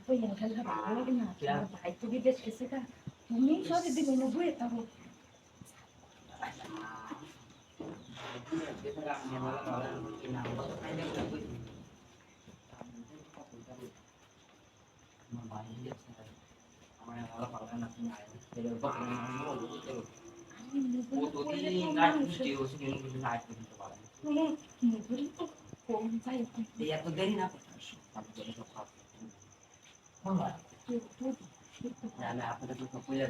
ওই খেলা ভালো লাগে না তোমার ভাই তো বিদেশ গেছে গা তুমি সরে দিবে না বুয়ে থাকো এত দেরি না আপনাদের তো পয়লা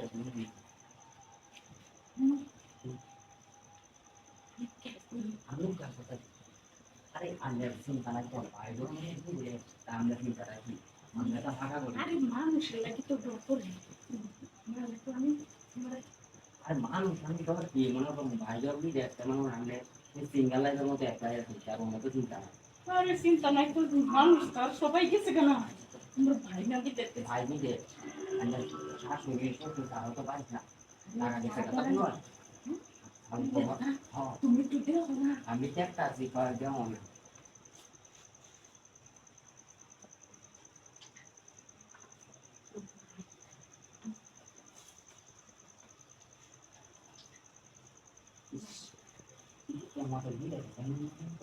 আমি কাজ আরে আমরা চিন্তা নাই তো বাইরে আমরা চিন্তা রাখি আমরা তো ফাঁকা করি আরে মানুষের লাগে তো ডর করে আর মানুষ আমি তো কি মনে করুন বাইরে আপনি দেখতে মনে আমরা সিঙ্গেল লাইফের মতো একটা আর অন্য তো চিন্তা নাই আরে চিন্তা নাই তো মানুষ তার সবাই গেছে কেন আমরা ভাই না দিতে ভাই দিতে আমরা শাশুড়ি শ্বশুর তারা তো পারিস না টাকা দিতে কথা নয় তুমি তো দেও না আমি একটা আছি যেমন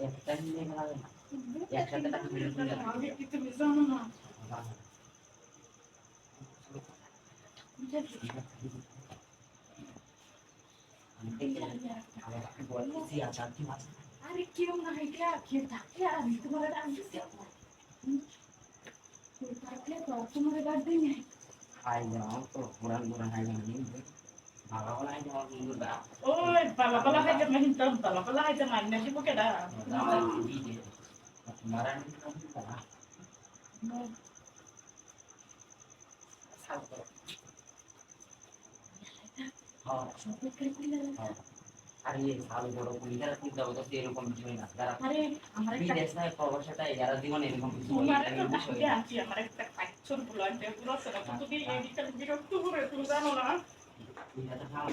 একটা নিয়ে গেলাম একসাথে টাকা আমি কিন্তু জানো না আরে কেউ না এটা কেউ থাকে আমি তোমার ডাকছি থাকলে তো তোমার ডাক দিই না খাই যাও তো পুরান পুরান খাই যাও ভালো ভালো খাই যাও কিন্তু দা ওই বালা বালা খাইতে মাহিন তো বালা বালা খাইতে মাইন না দিব কেডা মারান আরে ভালো বড় কুইন্টাল চিন্তা হতো এরকম বিষয় না যারা আরে আমার একটা দেশে প্রবাসটা এরা জীবনে এরকম কিছু তোমার একটা ডাকে আছি আমার একটা কাইছর ব্লাড দে পুরো সেটা তো দিয়ে এডিটাল বিরক্ত করে তুমি জানো না এটা খাওয়া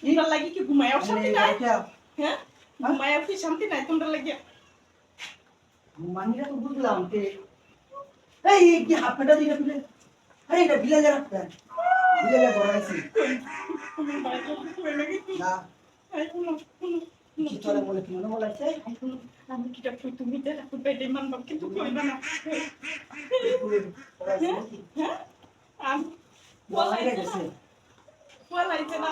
তোমরা লাগি কি ঘুমায়ও শান্তি নাই হ্যাঁ ঘুমায়ও কি শান্তি নাই তোমরা লাগি ঘুমানিটা তো বুঝলাম যে এই কি হাফটা দিলে তুলে আরে এটা ভিলেজে রাখতে ভিলেজে বড়াইছি তোমার বাড়ি কই লাগি না আই কোনো কি চলে বলে কি মনে বলাইছে আমি কি ডাক্তার তুমি দেখ তো বেডে মানব কিন্তু কইবা না হ্যাঁ আমি বলাই গেছে বলাইছে না